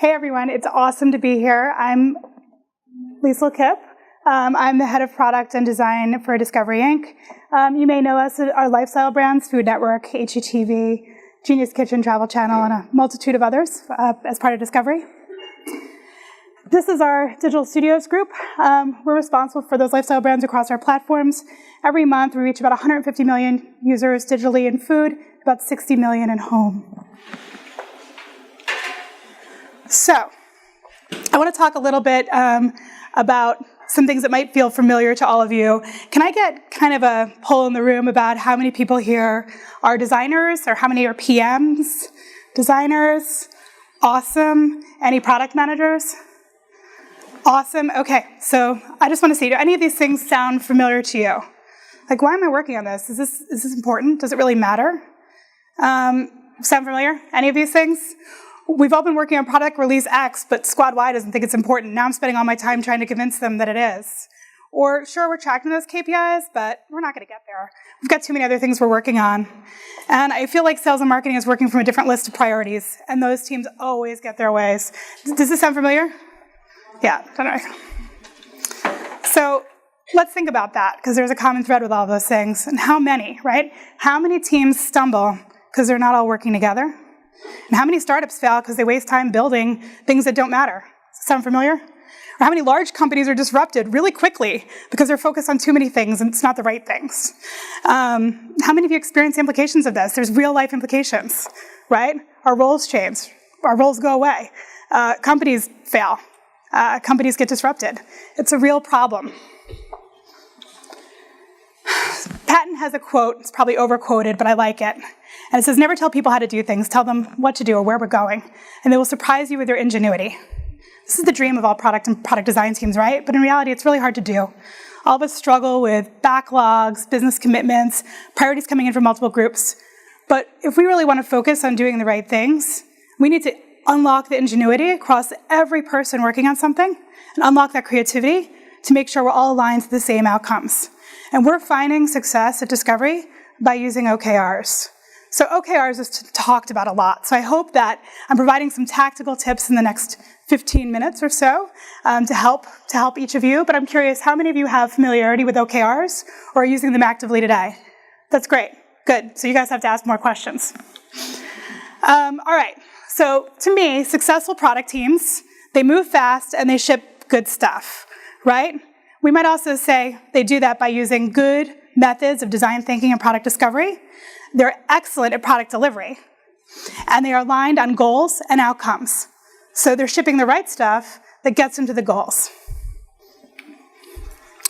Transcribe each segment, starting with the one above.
Hey everyone, it's awesome to be here. I'm Liesel Kipp. I'm the head of product and design for Discovery Inc. You may know us at our lifestyle brands, Food Network, HGTV, Genius Kitchen, Travel Channel, and a multitude of others as part of Discovery. This is our digital studios group. We're responsible for those lifestyle brands across our platforms. Every month, we reach about 150 million users digitally in food, about 60 million in home. So, I want to talk a little bit about some things that might feel familiar to all of you. Can I get kind of a poll in the room about how many people here are designers, or how many are PMs? Designers? Awesome. Any product managers? Awesome. Okay, so I just want to see, do any of these things sound familiar to you? Like, why am I working on this? Is this important? Does it really matter? Sound familiar? Any of these things? We've all been working on product release X, but squad Y doesn't think it's important. Now I'm spending all my time trying to convince them that it is. Or sure, we're tracking those KPIs, but we're not going to get there. We've got too many other things we're working on. And I feel like sales and marketing is working from a different list of priorities, and those teams always get their ways. Does this sound familiar? Yeah, don't know. So let's think about that, because there's a common thread with all those things. And how many, right? How many teams stumble because they're not all working together? And how many startups fail because they waste time building things that don't matter? Sound familiar? Or how many large companies are disrupted really quickly because they're focused on too many things and it's not the right things? How many of you experience the implications of this? There's real life implications, right? Our roles change. Our roles go away. Companies fail. Companies get disrupted. It's a real problem. Patton has a quote, it's probably overquoted, but I like it. And it says, never tell people how to do things, tell them what to do or where we're going, and they will surprise you with their ingenuity. This is the dream of all product and product design teams, right? But in reality, it's really hard to do. All of us struggle with backlogs, business commitments, priorities coming in from multiple groups. But if we really want to focus on doing the right things, we need to unlock the ingenuity across every person working on something and unlock that creativity to make sure we're all aligned to the same outcomes. And we're finding success at Discovery by using OKRs. So OKRs is talked about a lot. So I hope that I'm providing some tactical tips in the next 15 minutes or so to help each of you. But I'm curious, how many of you have familiarity with OKRs or are using them actively today? That's great. Good. So you guys have to ask more questions. All right. So to me, successful product teams, they move fast and they ship good stuff, right? We might also say they do that by using good methods of design thinking and product discovery. They're excellent at product delivery. And they are aligned on goals and outcomes. So they're shipping the right stuff that gets them to the goals.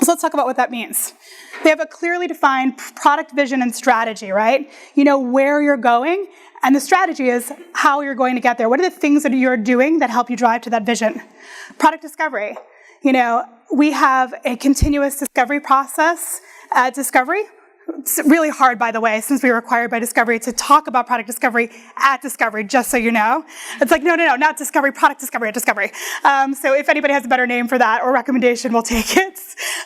So let's talk about what that means. They have a clearly defined product vision and strategy, right? You know where you're going, and the strategy is how you're going to get there. What are the things that you're doing that help you drive to that vision? Product discovery. You know, we have a continuous discovery process at Discovery. It's really hard, by the way, since we were required by Discovery to talk about product discovery at Discovery, just so you know. It's like, no, not Discovery, product discovery at Discovery. So if anybody has a better name for that or recommendation, we'll take it.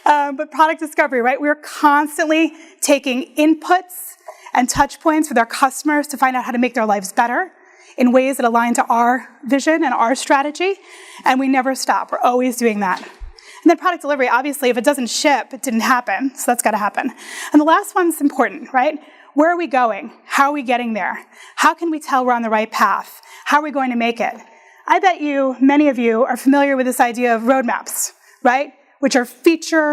But product discovery, right? We're constantly taking inputs and touch points with our customers to find out how to make their lives better in ways that align to our vision and our strategy. And we never stop. We're always doing that. And then product delivery, obviously, if it doesn't ship, it didn't happen. So that's got to happen. And the last one's important, right? Where are we going? How are we getting there? How can we tell we're on the right path? How are we going to make it? I bet many of you are familiar with this idea of roadmaps, right? Which are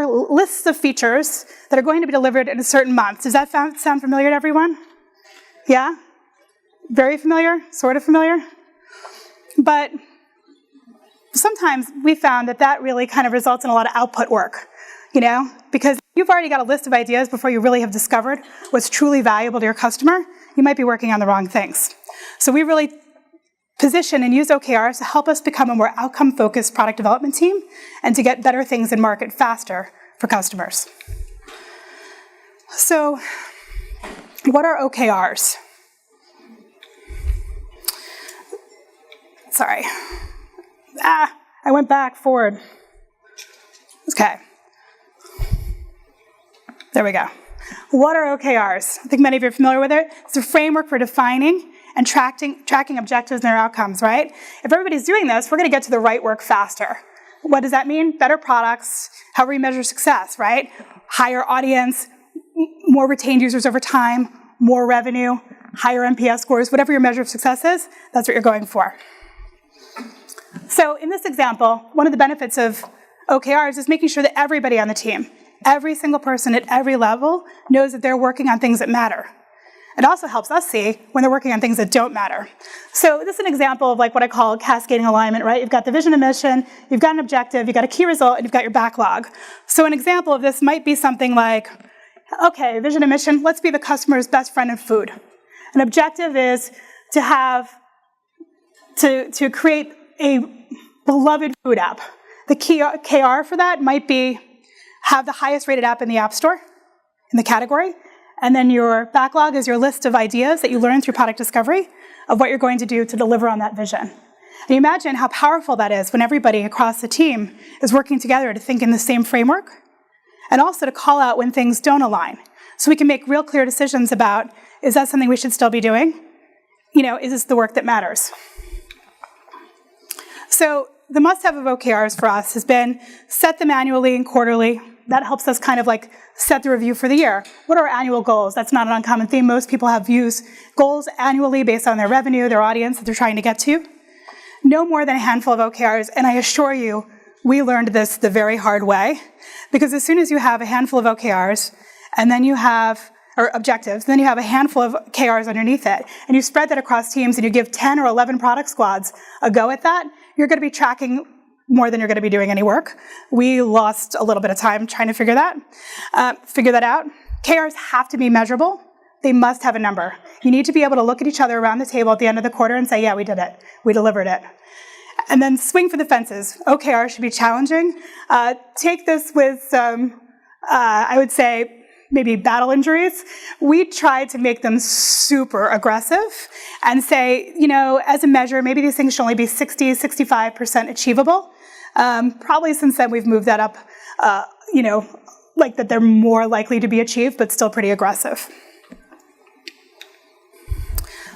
lists of features that are going to be delivered in a certain month. Does that sound familiar to everyone? Yeah? Very familiar? Sort of familiar? But sometimes we found that really kind of results in a lot of output work, you know? Because you've already got a list of ideas before you really have discovered what's truly valuable to your customer, you might be working on the wrong things. So we really position and use OKRs to help us become a more outcome-focused product development team and to get better things in market faster for customers. So what are OKRs? Sorry. I went forward. Okay. There we go. What are OKRs? I think many of you are familiar with it. It's a framework for defining and tracking objectives and their outcomes, right? If everybody's doing this, we're going to get to the right work faster. What does that mean? Better products, how we measure success, right? Higher audience, more retained users over time, more revenue, higher NPS scores, whatever your measure of success is, that's what you're going for. So in this example, one of the benefits of OKRs is making sure that everybody on the team, every single person at every level, knows that they're working on things that matter. It also helps us see when they're working on things that don't matter. So this is an example of like what I call cascading alignment, right? You've got the vision and mission, you've got an objective, you've got a key result, and you've got your backlog. So an example of this might be something like, okay, vision and mission, let's be the customer's best friend in food. An objective is to create a beloved food app. The key KR for that might be have the highest rated app in the App Store, in the category. And then your backlog is your list of ideas that you learn through product discovery of what you're going to do to deliver on that vision. And you imagine how powerful that is when everybody across the team is working together to think in the same framework and also to call out when things don't align. So we can make real clear decisions about, is that something we should still be doing? You know, is this the work that matters? So the must-have of OKRs for us has been set them annually and quarterly. That helps us kind of like set the review for the year. What are our annual goals? That's not an uncommon theme. Most people have goals annually based on their revenue, their audience that they're trying to get to. No more than a handful of OKRs, and I assure you, we learned this the very hard way, because as soon as you have a handful of OKRs, and then you have, or objectives, then you have a handful of KRs underneath it, and you spread that across teams, and you give 10 or 11 product squads a go at that, you're going to be tracking more than you're going to be doing any work. We lost a little bit of time trying to figure that out. KRs have to be measurable. They must have a number. You need to be able to look at each other around the table at the end of the quarter and say, yeah, we did it. We delivered it. And then swing for the fences. OKR should be challenging. Take this with some, I would say, maybe battle injuries. We tried to make them super aggressive and say, you know, as a measure, maybe these things should only be 60, 65% achievable. Probably since then we've moved that up, you know, like that they're more likely to be achieved, but still pretty aggressive.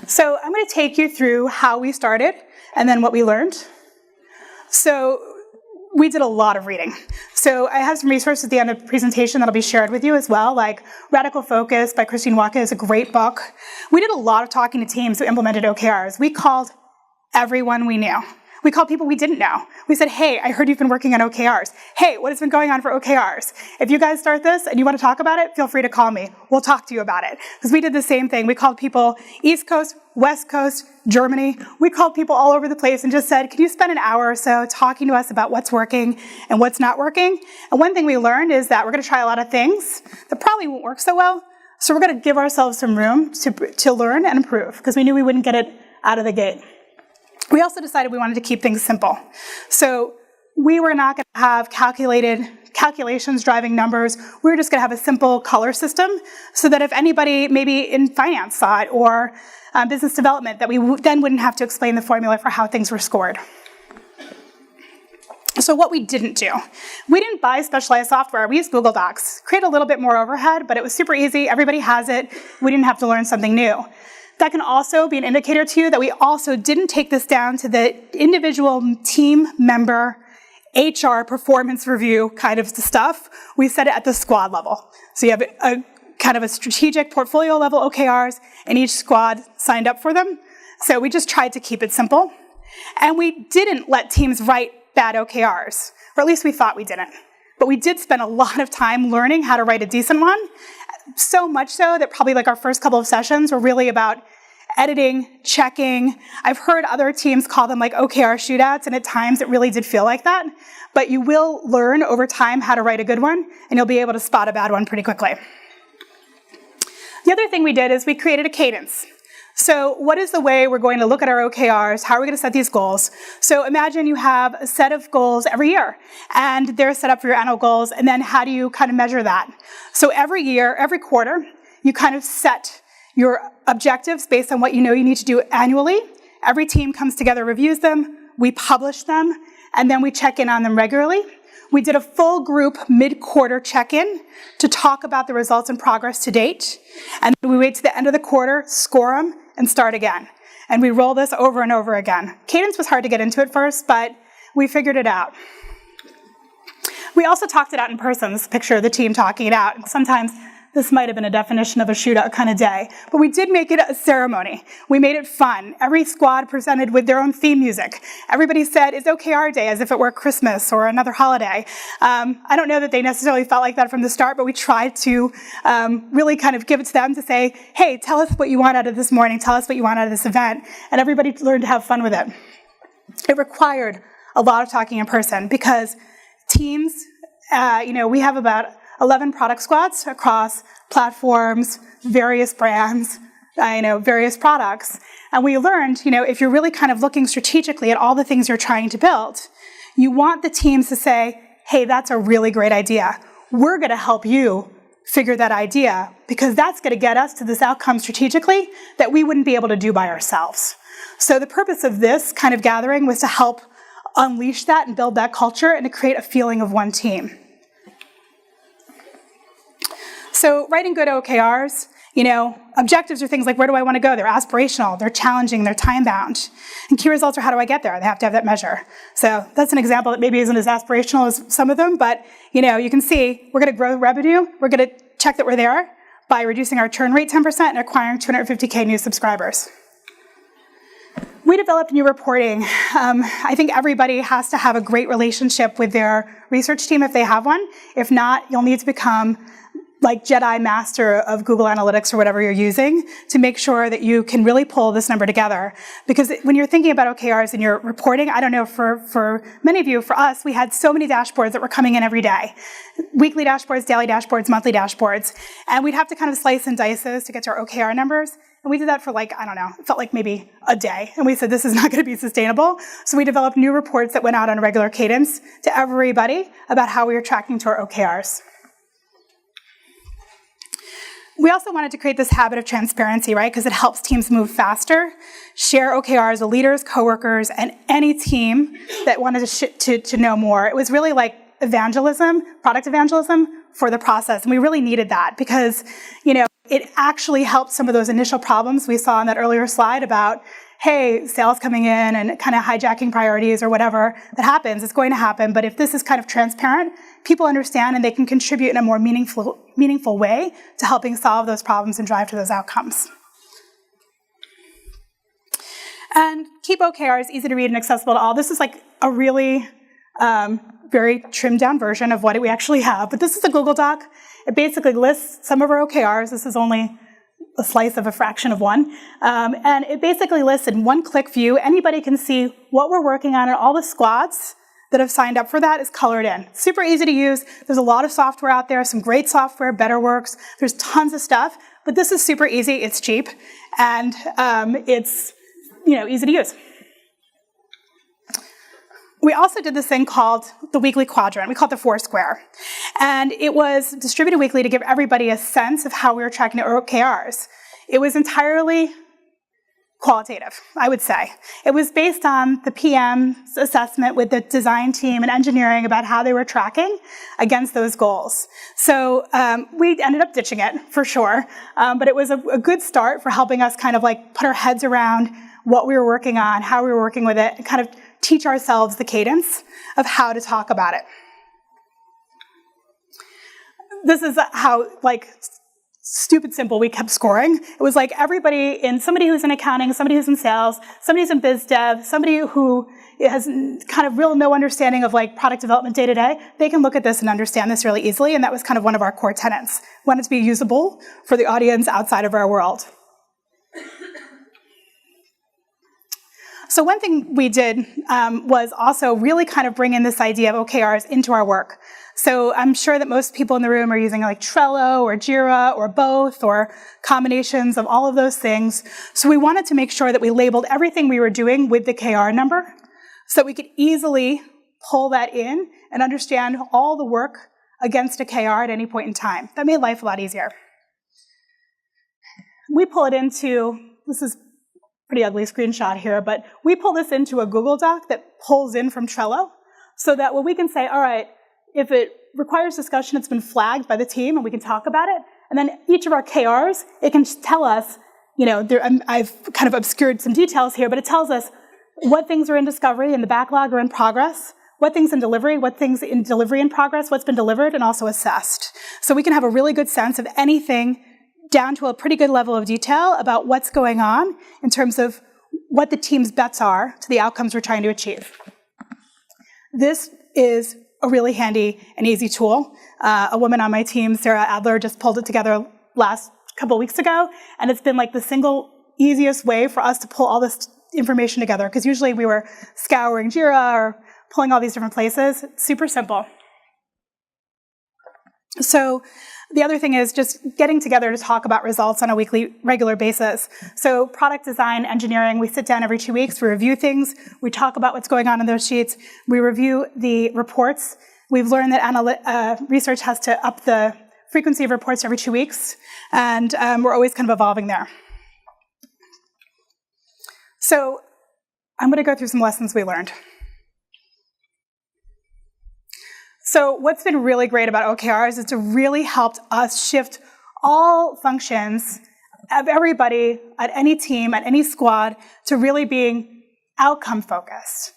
So I'm going to take you through how we started and then what we learned. So we did a lot of reading. So I have some resources at the end of the presentation that'll be shared with you as well, like Radical Focus by Christine Wacke is a great book. We did a lot of talking to teams who implemented OKRs. We called everyone we knew. We called people we didn't know. We said, hey, I heard you've been working on OKRs. Hey, what has been going on for OKRs? If you guys start this and you want to talk about it, feel free to call me. We'll talk to you about it. Because we did the same thing. We called people East Coast, West Coast, Germany. We called people all over the place and just said, can you spend an hour or so talking to us about what's working and what's not working? And one thing we learned is that we're going to try a lot of things that probably won't work so well. So we're going to give ourselves some room to learn and improve because we knew we wouldn't get it out of the gate. We also decided we wanted to keep things simple. So we were not going to have calculations driving numbers. We were just going to have a simple color system so that if anybody maybe in finance saw it or business development, that we then wouldn't have to explain the formula for how things were scored. So what we didn't do, we didn't buy specialized software. We used Google Docs. Create a little bit more overhead, but it was super easy. Everybody has it. We didn't have to learn something new. That can also be an indicator to you that we also didn't take this down to the individual team member HR performance review kind of stuff. We set it at the squad level. So you have a kind of a strategic portfolio level OKRs, and each squad signed up for them. So we just tried to keep it simple. And we didn't let teams write bad OKRs, or at least we thought we didn't. But we did spend a lot of time learning how to write a decent one. So much so that probably like our first couple of sessions were really about editing, checking. I've heard other teams call them like OKR shootouts, and at times it really did feel like that. But you will learn over time how to write a good one, and you'll be able to spot a bad one pretty quickly. The other thing we did is we created a cadence. So what is the way we're going to look at our OKRs? How are we going to set these goals? So imagine you have a set of goals every year, and they're set up for your annual goals, and then how do you kind of measure that? So every year, every quarter, you kind of set your objectives based on what you know you need to do annually. Every team comes together, reviews them, we publish them, and then we check in on them regularly. We did a full group mid-quarter check-in to talk about the results and progress to date, and then we wait to the end of the quarter, score them, and start again. And we roll this over and over again. Cadence was hard to get into at first, but we figured it out. We also talked it out in person, this picture of the team talking it out. Sometimes this might have been a definition of a shootout kind of day, but we did make it a ceremony. We made it fun. Every squad presented with their own theme music. Everybody said, it's OKR day, as if it were Christmas or another holiday. I don't know that they necessarily felt like that from the start, but we tried to really kind of give it to them to say, hey, tell us what you want out of this morning, tell us what you want out of this event, and everybody learned to have fun with it. It required a lot of talking in person because teams, we have about 11 product squads across platforms, various brands, various products. And we learned, if you're really kind of looking strategically at all the things you're trying to build, you want the teams to say, hey, that's a really great idea. We're going to help you figure that idea because that's going to get us to this outcome strategically that we wouldn't be able to do by ourselves. So the purpose of this kind of gathering was to help unleash that and build that culture and to create a feeling of one team. So writing good OKRs, objectives are things like, where do I want to go? They're aspirational, they're challenging, they're time-bound. And key results are, how do I get there? They have to have that measure. So that's an example that maybe isn't as aspirational as some of them, but you can see we're going to grow revenue. We're going to check that we're there by reducing our churn rate 10% and acquiring 250K new subscribers. We developed new reporting. I think everybody has to have a great relationship with their research team if they have one. If not, you'll need to become like Jedi Master of Google Analytics or whatever you're using to make sure that you can really pull this number together. Because when you're thinking about OKRs and you're reporting, I don't know, for many of you, for us, we had so many dashboards that were coming in every day. Weekly dashboards, daily dashboards, monthly dashboards. And we'd have to kind of slice and dice those to get to our OKR numbers. And we did that for it felt like maybe a day. And we said, this is not going to be sustainable. So we developed new reports that went out on a regular cadence to everybody about how we were tracking to our OKRs. We also wanted to create this habit of transparency, right? Because it helps teams move faster, share OKRs with leaders, coworkers, and any team that wanted to know more. It was really like evangelism, product evangelism for the process. And we really needed that because, it actually helped some of those initial problems we saw on that earlier slide about, hey, sales coming in and kind of hijacking priorities or whatever that happens. It's going to happen. But if this is kind of transparent, people understand and they can contribute in a more meaningful way to helping solve those problems and drive to those outcomes. And keep OKRs easy to read and accessible to all. This is like a really very trimmed down version of what we actually have. But this is a Google Doc. It basically lists some of our OKRs. This is only a slice of a fraction of one. And it basically lists in one-click view. Anybody can see what we're working on, and all the squads that have signed up for that is colored in. Super easy to use. There's a lot of software out there, some great software, BetterWorks. There's tons of stuff, but this is super easy. It's cheap, and it's easy to use. We also did this thing called the weekly quadrant. We call it the Foursquare. And it was distributed weekly to give everybody a sense of how we were tracking our OKRs. It was entirely qualitative, I would say. It was based on the PM's assessment with the design team and engineering about how they were tracking against those goals. So we ended up ditching it, for sure. But it was a good start for helping us kind of like put our heads around what we were working on, how we were working with it, and kind of teach ourselves the cadence of how to talk about it. This is how, stupid simple we kept scoring. It was like somebody who's in accounting, somebody who's in sales, somebody who's in biz dev, somebody who has kind of real no understanding of product development day to day, they can look at this and understand this really easily, and that was kind of one of our core tenets. We wanted it to be usable for the audience outside of our world. So one thing we did was also really kind of bring in this idea of OKRs into our work. So I'm sure that most people in the room are using Trello or JIRA or both or combinations of all of those things. So we wanted to make sure that we labeled everything we were doing with the KR number so that we could easily pull that in and understand all the work against a KR at any point in time. That made life a lot easier. We pull it into, this is pretty ugly screenshot here, but we pull this into a Google Doc that pulls in from Trello so that when we can say, all right, if it requires discussion, it's been flagged by the team and we can talk about it. And then each of our KRs, it can tell us, I've kind of obscured some details here, but it tells us what things are in discovery and the backlog are in progress, what things in delivery, what things in delivery in progress, what's been delivered and also assessed. So we can have a really good sense of anything down to a pretty good level of detail about what's going on in terms of what the team's bets are to the outcomes we're trying to achieve. This is a really handy and easy tool. A woman on my team, Sarah Adler, just pulled it together last couple weeks ago, and it's been like the single easiest way for us to pull all this information together, because usually we were scouring JIRA or pulling all these different places. It's super simple. So the other thing is just getting together to talk about results on a regular basis. So product design, engineering, we sit down every 2 weeks, we review things, we talk about what's going on in those sheets, we review the reports. We've learned that research has to up the frequency of reports every 2 weeks, and we're always kind of evolving there. So I'm going to go through some lessons we learned. So what's been really great about OKRs is it really helped us shift all functions of everybody at any team, at any squad, to really being outcome focused.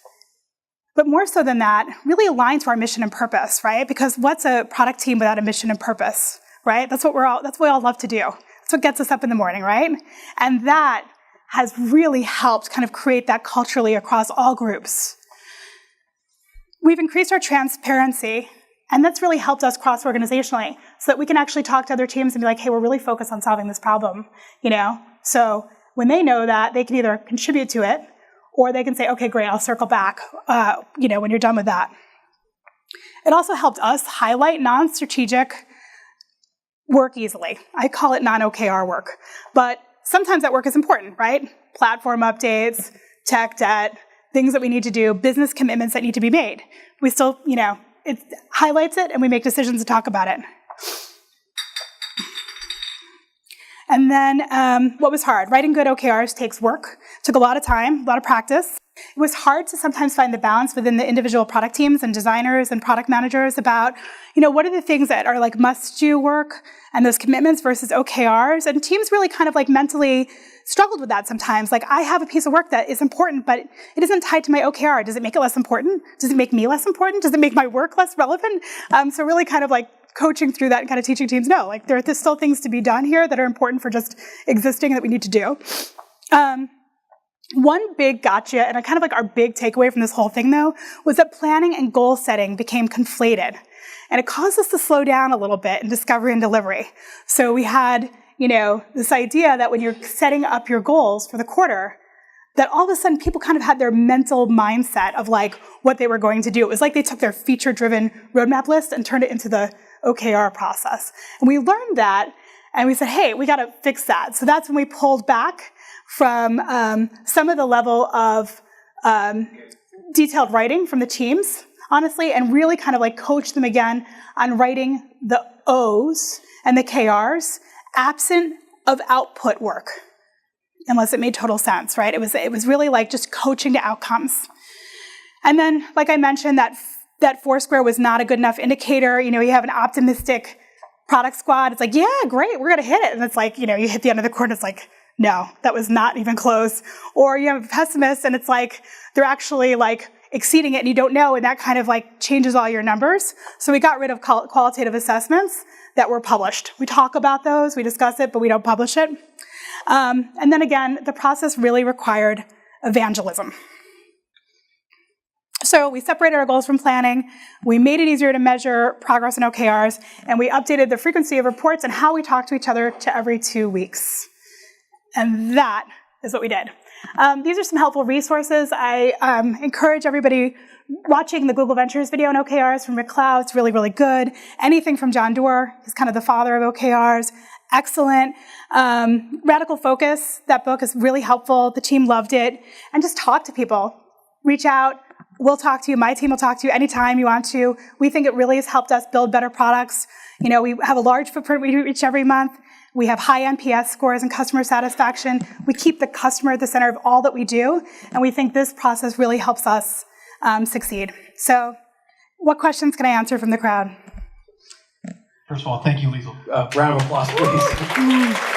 But more so than that, really aligned to our mission and purpose, right? Because what's a product team without a mission and purpose, right? That's what we all love to do. That's what gets us up in the morning, right? And that has really helped kind of create that culturally across all groups. We've increased our transparency, and that's really helped us cross-organizationally so that we can actually talk to other teams and be like, hey, we're really focused on solving this problem, So when they know that, they can either contribute to it, or they can say, okay, great, I'll circle back, when you're done with that. It also helped us highlight non-strategic work easily. I call it non-OKR work. But sometimes that work is important, right? Platform updates, tech debt, things that we need to do, business commitments that need to be made. We still, it highlights it and we make decisions to talk about it. And then what was hard? Writing good OKRs takes work, took a lot of time, a lot of practice. It was hard to sometimes find the balance within the individual product teams and designers and product managers about, what are the things that are like must-do work and those commitments versus OKRs. And teams really kind of like mentally struggled with that sometimes. Like, I have a piece of work that is important, but it isn't tied to my OKR. Does it make it less important? Does it make me less important? Does it make my work less relevant? So really kind of like coaching through that and kind of teaching teams, no, like there's still things to be done here that are important for just existing that we need to do. One big gotcha, and kind of like our big takeaway from this whole thing though, was that planning and goal setting became conflated. And it caused us to slow down a little bit in discovery and delivery. So we had, this idea that when you're setting up your goals for the quarter, that all of a sudden people kind of had their mental mindset of like what they were going to do. It was like they took their feature-driven roadmap list and turned it into the OKR process. And we learned that, and we said, hey, we got to fix that. So that's when we pulled back from some of the level of detailed writing from the teams, honestly, and really kind of like coach them again on writing the O's and the KRs absent of output work, unless it made total sense, right? It was really like just coaching to outcomes. And then, like I mentioned, that Foursquare was not a good enough indicator. You have an optimistic product squad. It's like, yeah, great, we're going to hit it. And it's like, you hit the end of the quarter, it's like, no, that was not even close. Or you have a pessimist, and it's like, they're actually like exceeding it, and you don't know, and that kind of like changes all your numbers. So we got rid of qualitative assessments that were published. We talk about those, we discuss it, but we don't publish it. And then again, the process really required evangelism. So we separated our goals from planning, we made it easier to measure progress in OKRs, and we updated the frequency of reports and how we talk to each other to every 2 weeks. And that is what we did. These are some helpful resources. I encourage everybody watching the Google Ventures video on OKRs from Rick Clow. It's really, really good. Anything from John Doerr, he's kind of the father of OKRs. Excellent. Radical Focus, that book is really helpful. The team loved it. And just talk to people. Reach out. We'll talk to you. My team will talk to you anytime you want to. We think it really has helped us build better products. We have a large footprint we reach every month. We have high NPS scores and customer satisfaction. We keep the customer at the center of all that we do. And we think this process really helps us succeed. So what questions can I answer from the crowd? First of all, thank you, Liesel. Round of applause, please.